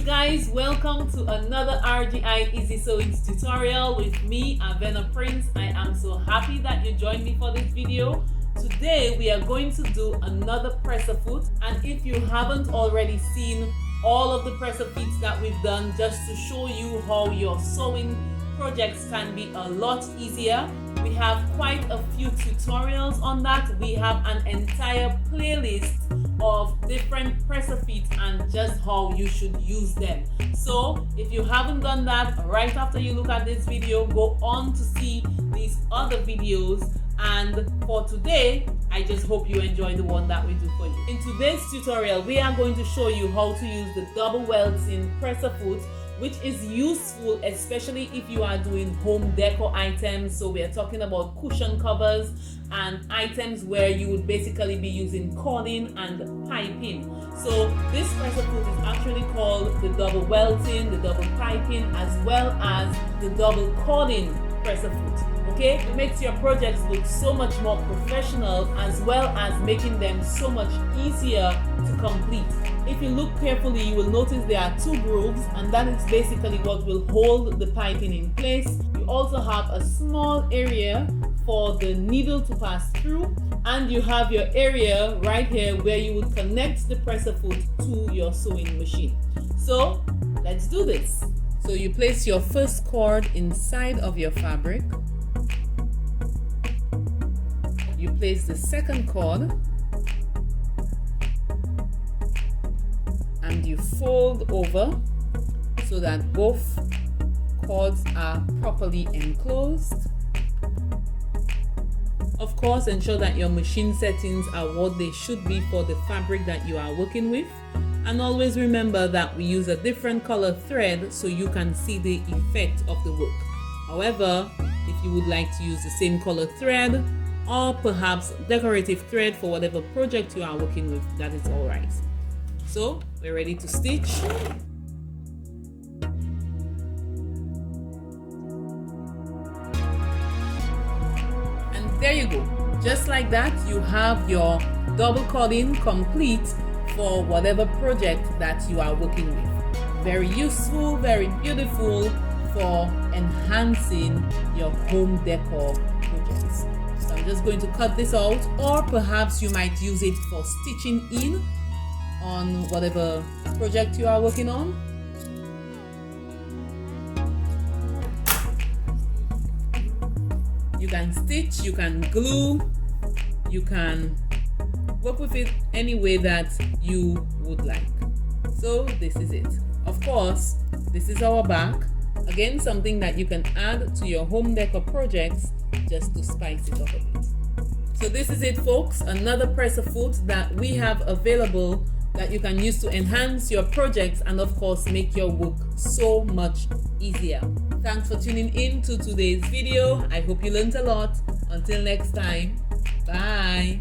guys, welcome to another RGI Easy Sewing tutorial with me, Avena Prince. I am so happy that you joined me for this video. Today we are going to do another presser foot, and if you haven't already seen all of the presser feet that we've done just to show you how your sewing projects can be a lot easier, we have quite a few tutorials on that. We have an entire playlist of different presser feet and just how you should use them. So if you haven't done that, right after you look at this video, go on to see these other videos. And for today, I just hope you enjoy the one that we do for you. In today's tutorial, we are going to show you how to use the double welting presser foot, which is useful especially if you are doing home decor items. So we are talking about cushion covers and items where you would basically be using cording and piping. So this presser foot is actually called the double welting, the double piping, as well as the double cording presser foot. Okay, it makes your projects look so much more professional, as well as making them so much easier to complete. If you look carefully, you will notice there are two grooves, and that is basically what will hold the piping in place. You also have a small area for the needle to pass through, and you have your area right here where you would connect the presser foot to your sewing machine. So let's do this. So you place your first cord inside of your fabric. You place the second cord and you fold over so that both cords are properly enclosed. Of course, ensure that your machine settings are what they should be for the fabric that you are working with. And always remember that we use a different color thread so you can see the effect of the work. However, if you would like to use the same color thread, or perhaps decorative thread for whatever project you are working with, that is all right. So we're ready to stitch. And there you go. Just like that, you have your double cording complete for whatever project that you are working with. Very useful, very beautiful for enhancing your home decor projects. So I'm just going to cut this out, or perhaps you might use it for stitching in on whatever project you are working on. You can stitch, you can glue, you can work with it any way that you would like. So this is it. Of course, this is our back. Again, something that you can add to your home decor projects just to spice it up a bit. So this is it, folks. Another presser foot that we have available that you can use to enhance your projects and of course make your work so much easier. Thanks for tuning in to today's video. I hope you learned a lot. Until next time, bye.